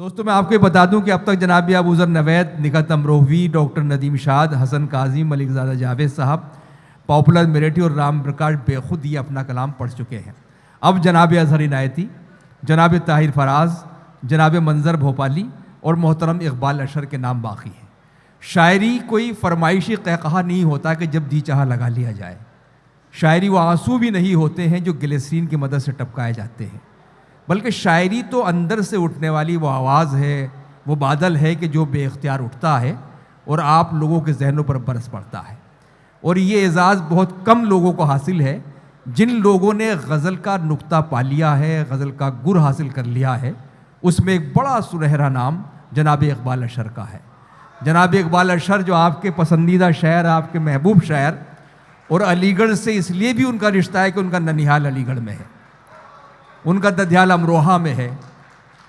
दोस्तों मैं आपको बता दूं कि अब तक जनाब अबूज़र नवैद, निकत अमरोही, डॉक्टर नदीम शाद, हसन काजी, मलिकज़ादा जावेद साहब, पॉपुलर मेरेठी और राम प्रकाश बेखुद ये अपना कलाम पढ़ चुके हैं। अब जनाब अजहर इनायती, जनाब ताहिर फराज, जनाब मंजर भोपाली और मोहतरम इकबाल अशर के नाम बाकी हैं। शायरी कोई फरमाइशी कहकहा नहीं होता कि जब जी चाहा लगा लिया जाए। शायरी वो आंसू भी नहीं होते हैं जो ग्लिसरीन की मदद से टपकाए जाते हैं, बल्कि शायरी तो अंदर से उठने वाली वो आवाज़ है, वो बादल है कि जो बेख्तियार उठता है और आप लोगों के जहनों पर बरस पड़ता है। और ये एजाज़ बहुत कम लोगों को हासिल है जिन लोगों ने गज़ल का नुक्ता पा लिया है, गज़ल का गुर हासिल कर लिया है। उसमें एक बड़ा सुनहरा नाम जनाब इकबाल अशर का है। जनाब इकबाल अशर जो आपके पसंदीदा शायर, आपके महबूब शायर, और अलीगढ़ से इसलिए भी उनका रिश्ता है कि उनका ननिहाल अलीगढ़ में है, उनका ददियाल अमरोहा में है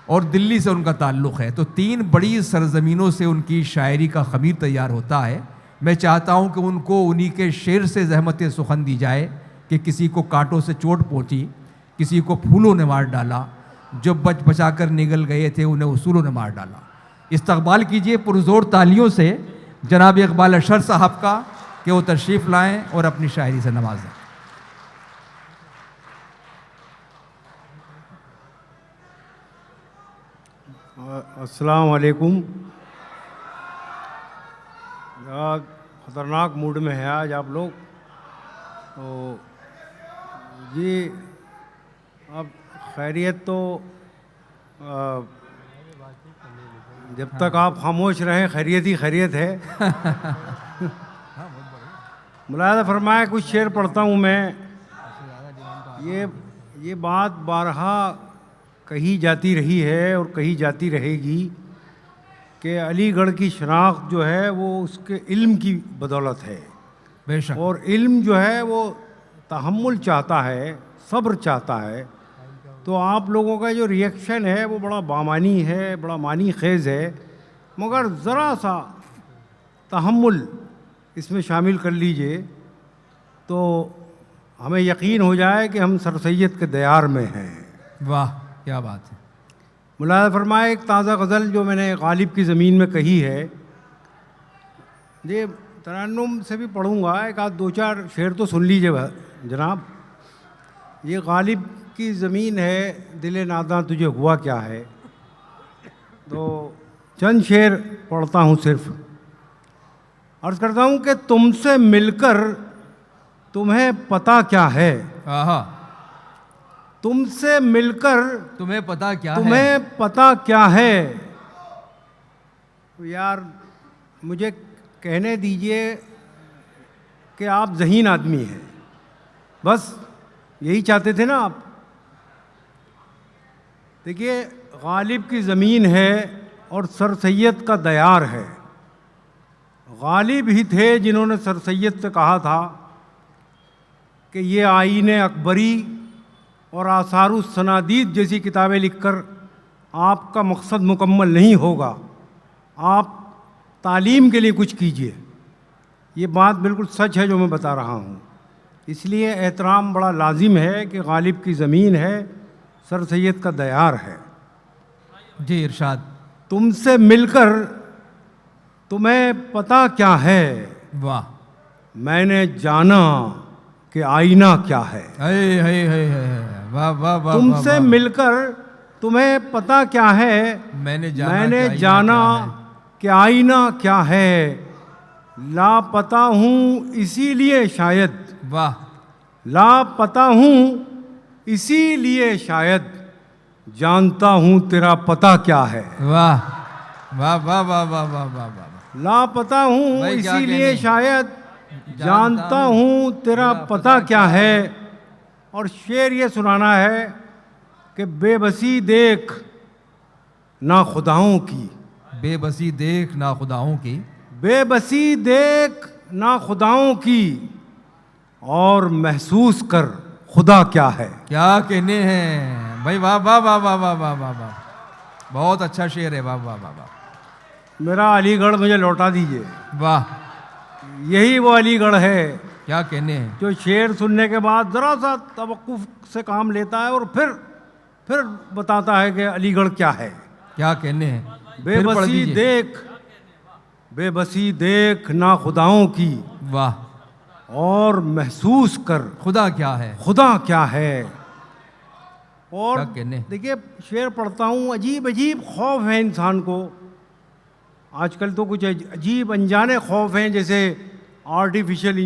और दिल्ली से उनका ताल्लुक़ है। तो तीन बड़ी सरज़मीनों से उनकी शायरी का ख़मीर तैयार होता है। मैं चाहता हूँ कि उनको उन्हीं के शेर से ज़हमत सुखन दी जाए कि किसी को कांटों से चोट पहुँची, किसी को फूलों ने मार डाला, जो बच बचा कर निगल गए थे उन्हें उसूलों ने मार डाला। इस्तक़बाल कीजिए पुरज़ोर तालियों से जनाब इकबाल अशर साहब का कि वो तशरीफ़ लाएँ और अपनी शायरी से नवाजें। अस्सलाम वालेकुम। ख़तरनाक मूड में है आज आप लोग। तो जी अब खैरियत तो जब तक आप खामोश रहें खैरियत ही खैरियत है। मुलाहिज़ा फरमाया, कुछ शेर पढ़ता हूँ मैं। ये बात बारहा कही जाती रही है और कही जाती रहेगी कि अलीगढ़ की शनाख्त जो है वो उसके इल्म की बदौलत है। बेशक। और इल्म जो है वो तहम्मुल चाहता है, सब्र चाहता है। तो आप लोगों का जो रिएक्शन है वो बड़ा बामानी है, बड़ा मानी खेज़ है, मगर ज़रा सा तहम्मुल इसमें शामिल कर लीजिए तो हमें यकीन हो जाए कि हम सर सैयद के दयार में हैं। वाह, क्या बात है। मुलाहिज़ा फरमाए, एक ताज़ा गज़ल जो मैंने गालिब की ज़मीन में कही है, ये तरन्नुम से भी पढ़ूँगा, एक आध दो चार शेर तो सुन लीजिए जनाब। ये गालिब की ज़मीन है, दिले नादा तुझे हुआ क्या है। तो चंद शेर पढ़ता हूँ सिर्फ। अर्ज़ करता हूँ कि तुमसे मिलकर तुम्हें पता क्या है। आहा। तुमसे मिलकर तुम्हें पता क्या है। तुम्हें पता क्या है। तो यार मुझे कहने दीजिए कि आप ज़हीन आदमी हैं, बस यही चाहते थे ना आप। देखिए, गालिब की ज़मीन है और सर सैयद का दयार है। गालिब ही थे जिन्होंने सर सैयद से कहा था कि ये आईने अकबरी और आसारुस सनादीद जैसी किताबें लिखकर आपका मकसद मुकम्मल नहीं होगा, आप तालीम के लिए कुछ कीजिए। ये बात बिल्कुल सच है जो मैं बता रहा हूँ। इसलिए एहतराम बड़ा लाजिम है कि गालिब की ज़मीन है, सर सैयद का दयार है। जी इरशाद। तुमसे मिलकर तुम्हें पता क्या है। वाह। मैंने जाना कि आईना क्या है। वाह वाह वाह। तुमसे मिलकर तुम्हें पता क्या है। मैंने जाना कि आईना क्या है। लापता हूँ इसीलिए शायद। वाह। लापता हूँ इसीलिए शायद, जानता हूँ तेरा पता क्या है। वाह वाह वाह वाह वाह वाह वाह वाह। लापता हूँ इसीलिए शायद, जानता हूँ तेरा पता क्या है। और शेर ये सुनाना है कि बेबसी देख ना खुदाओं की। बेबसी देख ना खुदाओं की। बेबसी देख ना खुदाओं की, और महसूस कर खुदा क्या है। क्या कहने हैं भाई। वाह वाह वाह वाह वाह वाह वाह वाह। बहुत अच्छा शेर है। वाह वाह वाह वाह। मेरा अलीगढ़ मुझे लौटा दीजिए। वाह। यही वो अलीगढ़ है क्या कहने हैं, जो शेर सुनने के बाद ज़रा सा तवक्कुफ से काम लेता है और फिर बताता है कि अलीगढ़ क्या है। क्या कहने हैं, फिर पढ़ बेबसी दीजिए। देख, बेबसी देख ना खुदाओं की, वाह, और महसूस कर खुदा क्या है। खुदा क्या है। और क्या कहने। देखिए शेर पढ़ता हूँ, अजीब अजीब खौफ है इंसान को। आजकल तो कुछ अजीब अनजाने खौफ हैं, जैसे आर्टिफिशियल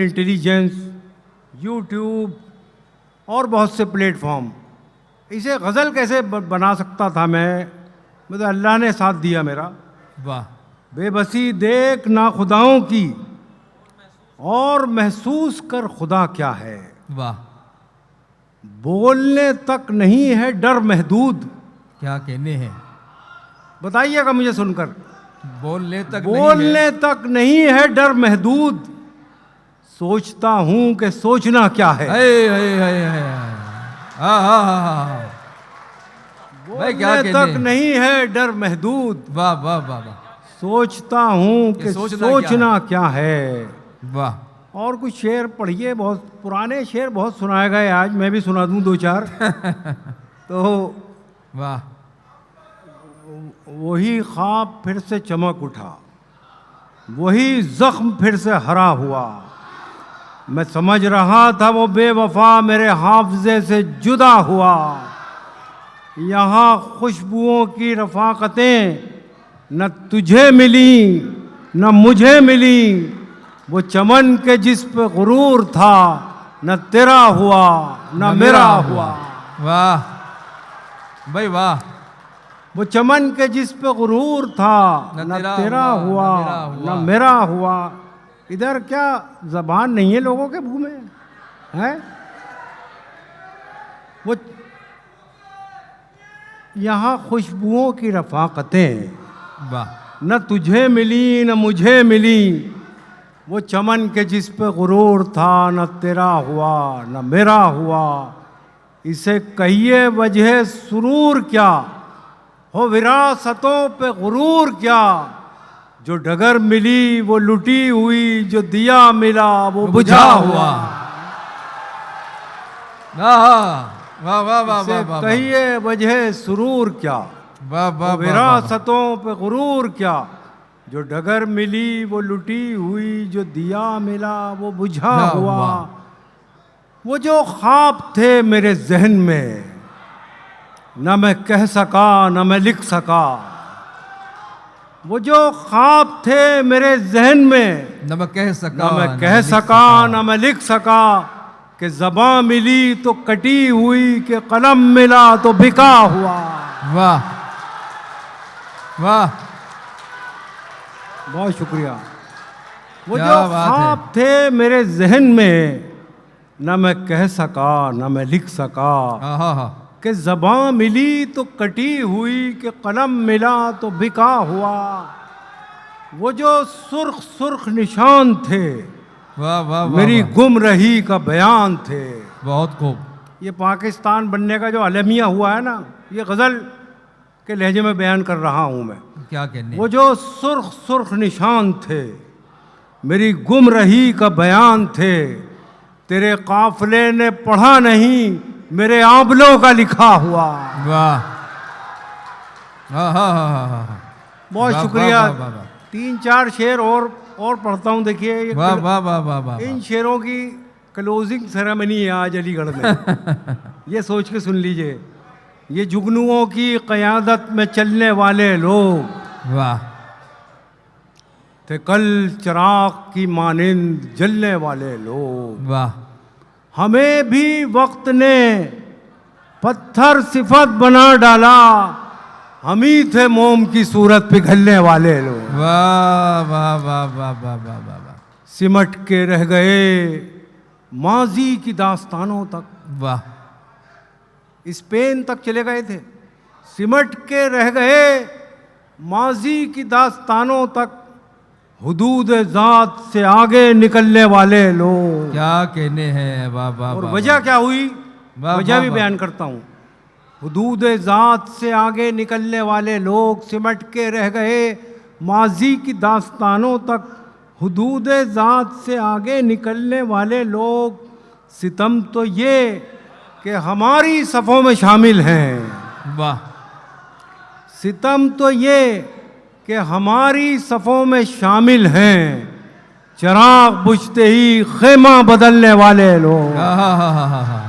इंटेलिजेंस, यूट्यूब और बहुत से प्लेटफॉर्म। इसे गज़ल कैसे बना सकता था मैं, मतलब अल्लाह ने साथ दिया मेरा। वाह, बेबसी देख ना खुदाओं की, और महसूस कर खुदा क्या है। वाह, बोलने तक नहीं है डर महदूद। क्या कहने हैं। बताइएगा मुझे सुनकर। बोलने तक नहीं है। बोलने तक नहीं है डर महदूद, सोचता हूं कि सोचना क्या है। भाई क्या बोलने कहने। तक नहीं है डर महदूद, वाह वाह वाह वाह, सोचता हूं कि सोचना क्या है। वाह। और कुछ शेर पढ़िए, बहुत पुराने शेर बहुत सुनाए गए, आज मैं भी सुना दूं दो चार। तो वाह, वही ख्वाब फिर से चमक उठा, वही जख्म फिर से हरा हुआ। मैं समझ रहा था वो बेवफा मेरे हाफजे से जुदा हुआ। यहाँ खुशबुओं की रफाकतें न तुझे मिली न मुझे मिली, वो चमन के जिस पे गुरूर था न तेरा हुआ न मेरा हुआ। वाह भाई वाह। वो चमन के जिस पे गुरूर था न तेरा हुआ न मेरा हुआ। इधर क्या जबान नहीं है लोगों के मुंह में, हैं? वो यहाँ खुशबुओं की रफाकतें वाह, न तुझे मिली न मुझे मिली, वो चमन के जिस पे गुरूर था न तेरा हुआ न मेरा हुआ। इसे कहिए वजह सुरूर क्या, हो विरासतों पे गुरूर क्या, जो डगर मिली वो लुटी हुई, जो दिया मिला वो बुझा हुआ। वाह वाह वाह इसे वाह, कहिए वजह सुरूर क्या, वाह वाह, विरासतों पे गुरूर क्या, जो डगर मिली वो लुटी हुई, जो दिया मिला वो बुझा हुआ। वो जो ख्वाब थे मेरे जहन में, न मैं कह सका न मैं लिख सका। वो जो ख्वाब थे मेरे जहन में, न मैं कह सका न मैं कह सका न मैं लिख सका, कि ज़बां मिली तो कटी हुई, कि कलम मिला तो बिका हुआ। वाह वाह, बहुत शुक्रिया। वो क्या जो बात है। ख्वाब थे मेरे जहन में, न मैं कह सका न मैं लिख सका, कि ज़बां मिली तो कटी हुई, कि कलम मिला तो बिका हुआ। वो जो सुर्ख सुर्ख निशान थे, वाह वाह, मेरी गुम रही का बयान थे। बहुत खूब। ये पाकिस्तान बनने का जो अलमिया हुआ है ना, ये गज़ल के लहजे में बयान कर रहा हूँ मैं। क्या कहने। वो जो सुर्ख सुर्ख निशान थे, मेरी गुम रही का बयान थे, तेरे काफिले ने पढ़ा नहीं, मेरे आंबलों का लिखा हुआ। वाह, बहुत शुक्रिया। 3-4 शेर और पढ़ता हूँ। देखिए वाह वाह वाह वाह वाह, इन शेरों की क्लोजिंग सेरेमनी है आज अलीगढ़ में। ये सोच के सुन लीजिए। ये जुगनुओं की क़यादत में चलने वाले लोग, वाह, थे कल चिराग की मानिंद जलने वाले लोग। वाह, हमें भी वक्त ने पत्थर सिफत बना डाला, हम ही थे मोम की सूरत पिघलने वाले लोग। वाह वाह वाह वाह वाह वाह वाह, सिमट के रह गए माजी की दास्तानों तक। वाह, स्पेन तक चले गए थे। सिमट के रह गए माजी की दास्तानों तक, हुदूद ज़ात से आगे निकलने वाले लोग। क्या कहने हैं। वाह वाह, और वजह क्या हुई, वजह भी वाह। बयान करता हूँ। हुदूद ज़ात से आगे निकलने वाले लोग सिमट के रह गए माजी की दास्तानों तक, हुदूद ज़ात से आगे निकलने वाले लोग। सितम तो ये कि हमारी सफ़ों में शामिल हैं। वाह सितम तो ये कि हमारी सफ़ों में शामिल हैं, चिराग बुझते ही खेमा बदलने वाले लोग। आहा।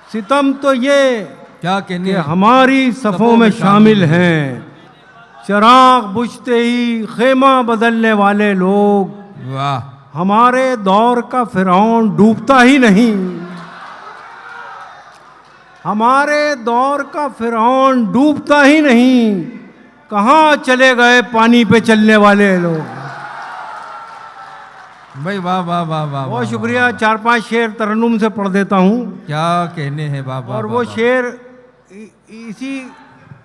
सितम तो ये क्या कि कहने हमारी सफ़ों में शामिल हैं, चिराग बुझते ही खेमा बदलने वाले लोग। वाह हमारे दौर का फिरौन डूबता ही नहीं, हमारे दौर का फिरौन डूबता ही नहीं, कहाँ चले गए पानी पे चलने वाले लोग। भाई वाह वाह वाह वाह बहुत शुक्रिया। 4-5 शेर तरन्नुम से पढ़ देता हूँ। क्या कहने हैं वाह वाह और वाह, वो वाह। शेर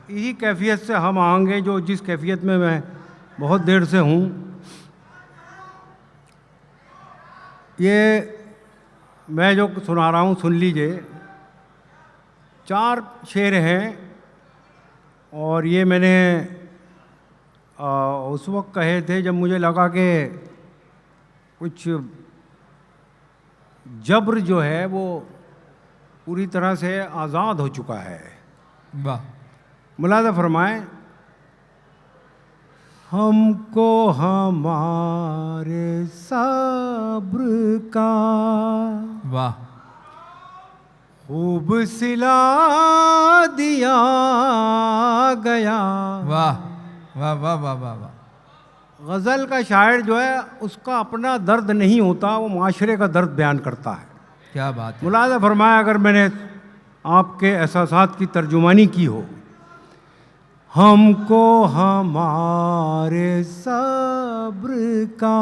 इसी कैफियत से हम आएंगे जो जिस कैफियत में मैं बहुत देर से हूँ। ये मैं जो सुना रहा हूँ सुन लीजिए। 4 शेर हैं और ये मैंने उस वक्त कहे थे जब मुझे लगा कि कुछ जब्र जो है वो पूरी तरह से आज़ाद हो चुका है। वाह मुलाज़ा फरमाएं। हमको हमारे सब्र का वाह खूब सिला दिया गया। वाह वाह वाह वाह वाह वाह गज़ल का शायर जो है उसका अपना दर्द नहीं होता, वो माशरे का दर्द बयान करता है। क्या बात है। मुलाज़ा फरमाया अगर मैंने आपके एहसासात की तर्जुमानी की हो। हमको हमारे सब्र का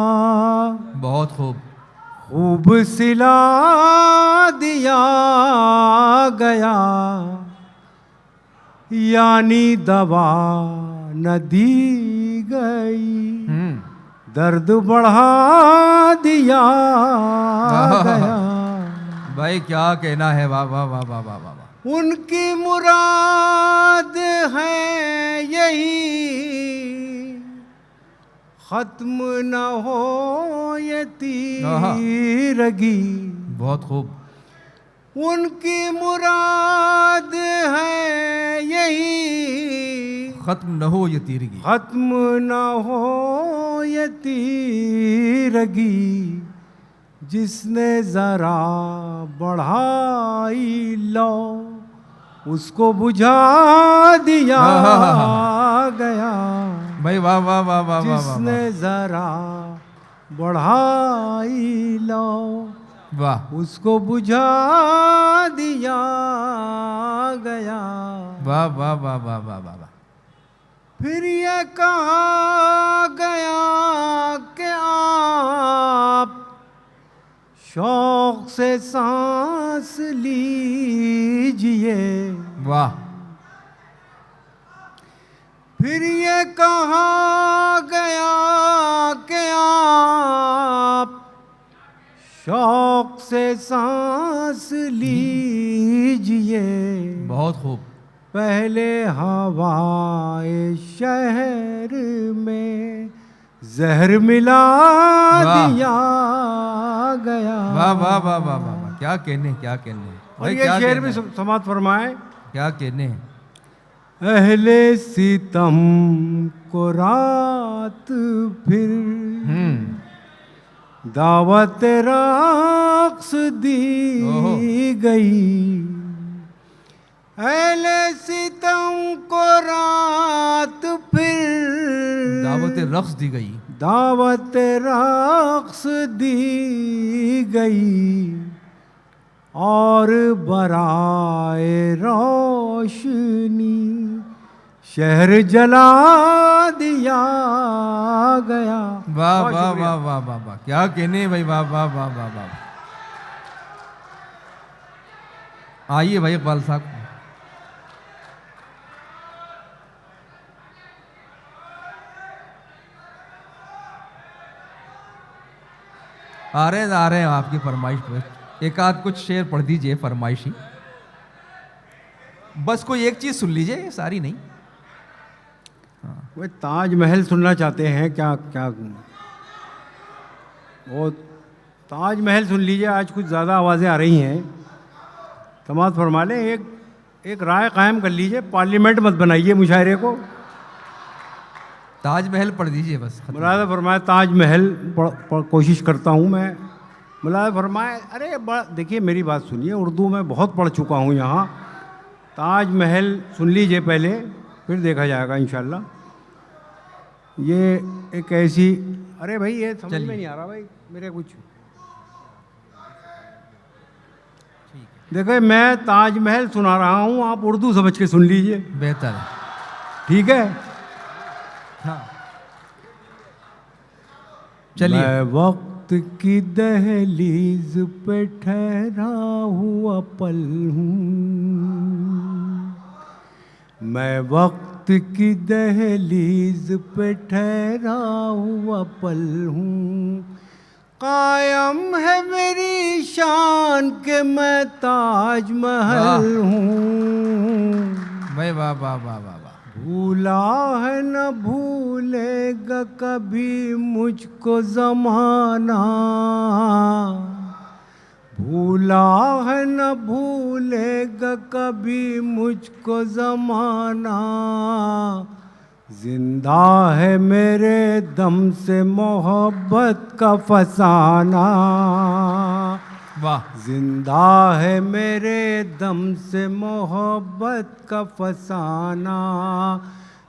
बहुत खूब खूब सिला दिया गया, यानी दवा न दी गई, दर्द बढ़ा दिया गया। भाई क्या कहना है वाह वाह वाह वाह वाह वाह वाह। उनकी मुराद है यही, खत्म न हो ये तीरगी। बहुत खूब। उनकी मुराद है यही, खत्म न हो ये तीरगी। खत्म न हो ये तीरगी, जिसने जरा बढ़ाई लो उसको बुझा दिया गया। भाई वाह वाह वाह वाह वाह वाह जिसने जरा बढ़ाई लो वाह उसको बुझा दिया गया। वाह वाह वाह वाह वाह वाह वाह। फिर ये कहा गया कि आप शौक से सांस लीजिए। वाह। फिर ये कहा गया कि आप शौक से सांस लीजिए। बहुत खूब। पहले हवाए शहर में जहर मिला दिया गया। वाह वाह वाह वाह वाह वाह। क्या कहने क्या कहने। और ये शेर भी समात फरमाए। क्या कहने। अहले सितम को रात फिर दावत रक्स दी गई। अहले सितम को रात फिर दावत रक्स दी गई। दावत रक्स दी गई, और बराए रोशनी शहर जला दिया गया। वाह वाह वाह वाह वाह वाह। क्या कहने भाई वाह वाह वाह वाह वाह। आइए भाई इकबाल साहब। आ रहे हैं आपकी फरमाइश पे। एक आध कुछ शेर पढ़ दीजिए फरमाइशी। बस कोई एक चीज सुन लीजिए, सारी नहीं। वे ताजमहल सुनना चाहते हैं क्या? क्या वो ताजमहल सुन लीजिए, आज कुछ ज़्यादा आवाज़ें आ रही हैं, समाअत फरमा लें। एक राय कायम कर लीजिए, पार्लियामेंट मत बनाइए मुशायरे को। ताजमहल पढ़ दीजिए बस, खत्म। मुलाज़ा फरमाए ताजमहल कोशिश करता हूँ मैं। मुलाज़ा फरमाए, अरे बड़ा देखिए मेरी बात सुनिए, उर्दू में बहुत पढ़ चुका हूँ यहाँ। ताजमहल सुन लीजिए पहले, फिर देखा जाएगा इंशाल्लाह। ये एक ऐसी, अरे भाई ये समझ में नहीं आ रहा भाई मेरे कुछ। देखो मैं ताजमहल सुना रहा हूँ, आप उर्दू समझ के सुन लीजिए, बेहतर है। ठीक है। हाँ चलिए। मैं वक्त की दहलीज पे ठहरा हुआ पल हूँ, मैं वक्त की दहलीज पे ठहरा हुआ पल हूँ। कायम है मेरी शान के मैं ताजमहल हूँ। भाई वाह वाह वाह वाह वाह। भूला है न भूलेगा कभी मुझको ज़माना, भूला है न भूलेगा कभी मुझको ज़माना। जिंदा है मेरे दम से मोहब्बत का फसाना, वाह। जिंदा है मेरे दम से मोहब्बत का फसाना।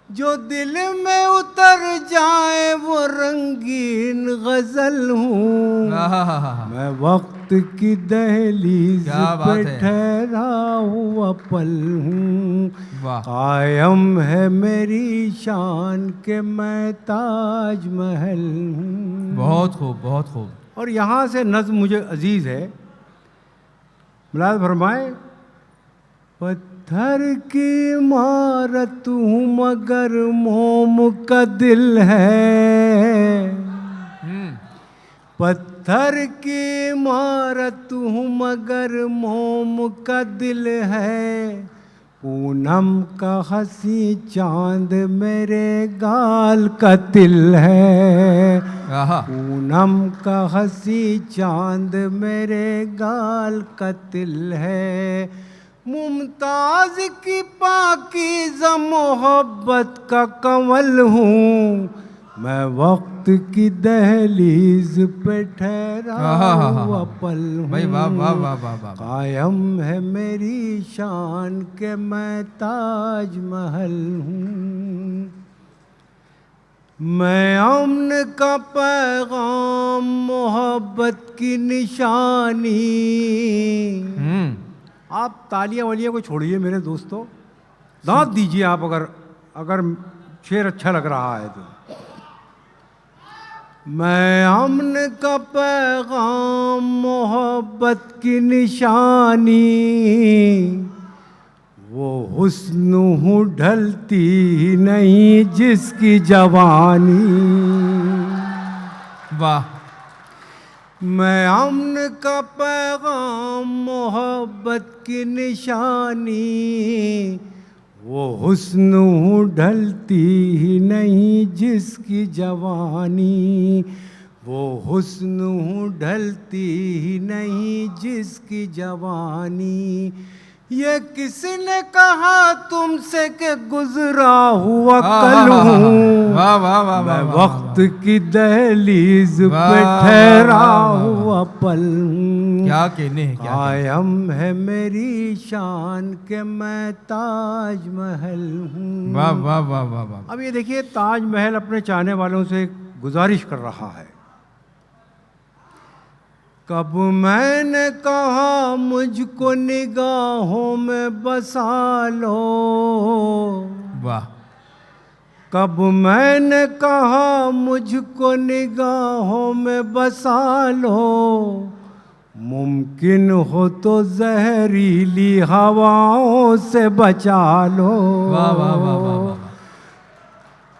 जो दिल में उतर जाए वो रंगीन गजल हूँ। मैं वक्त की दहलीज क्या बात पे है। ठहरा हुआ पल हूँ। वाह। कायम है मेरी शान के मैं ताजमहल हूँ। बहुत खूब बहुत खूब। और यहाँ से नज़्म मुझे अजीज़ है। मुलाज़ फरमाए, पत्थर की इमारत हूँ मगर मोम का दिल है, पत्थर की इमारत हूँ मगर मोम का दिल है। पूनम का हंसी चांद मेरे गाल का तिल है, पूनम का हंसी चांद मेरे गाल का तिल है। मुमताज की पाकीज़ा मोहब्बत का कमल हूँ। मैं वक्त की दहलीज पे ठहरा हुआ पल हूँ। भाई वाह वाह वाह वाह वाह। कायम है मेरी शान के मैं ताजमहल हूँ। मैं अमन का पैगाम मोहब्बत की निशानी। आप तालियां वालियां को छोड़िए मेरे दोस्तों, दांत दीजिए आप अगर शेर अच्छा लग रहा है तो। मैं अमन का पैगाम मोहब्बत की निशानी, वो हुस्न हूँ ढलती ही नहीं जिसकी जवानी। वाह। मैं अमन का पैगाम मोहब्बत की निशानी, वो हुस्न हूँ ढलती ही नहीं जिसकी जवानी, वो हुस्न हूँ ढलती ही नहीं जिसकी जवानी। ये किसने कहा तुमसे कि गुजरा हुआ कल हूँ। वाह वाह वाह मैं वाह। वक्त की दहलीज पे ठहरा हुआ पल हूँ। क्या कहने हैं, क्या कहने। कायम है मेरी शान के मैं ताजमहल हूँ। वाह वाह वाह वाह वाह। अब ये देखिए, ताजमहल अपने चाहने वालों से गुजारिश कर रहा है। कब मैंने कहा मुझको निगाहों में बसा लो, वाह। कब मैंने कहा मुझको निगाहों में बसा लो। मुमकिन हो तो जहरीली हवाओं से बचा लो। वाह वाह वाह वाह वाह।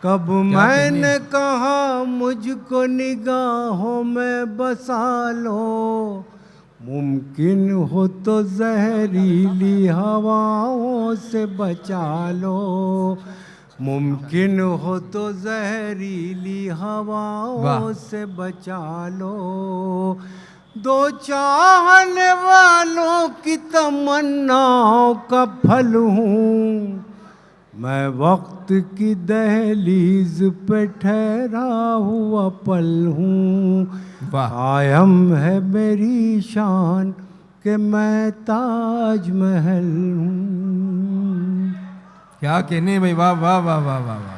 कब मैंने कहा मुझको निगाहों में बसा लो। मुमकिन हो तो जहरीली हवाओं से बचा लो। मुमकिन हो तो जहरीली हवाओं से बचा लो। दो चाहने वालों की तमन्नाओं का फल हूँ, मैं वक्त की दहलीज पे ठहरा हुआ पल हूँ। वाह कायम है मेरी शान कि मैं ताज महल हूँ। क्या कहने भाई, वाह वाह वाह वाह वाह वाह।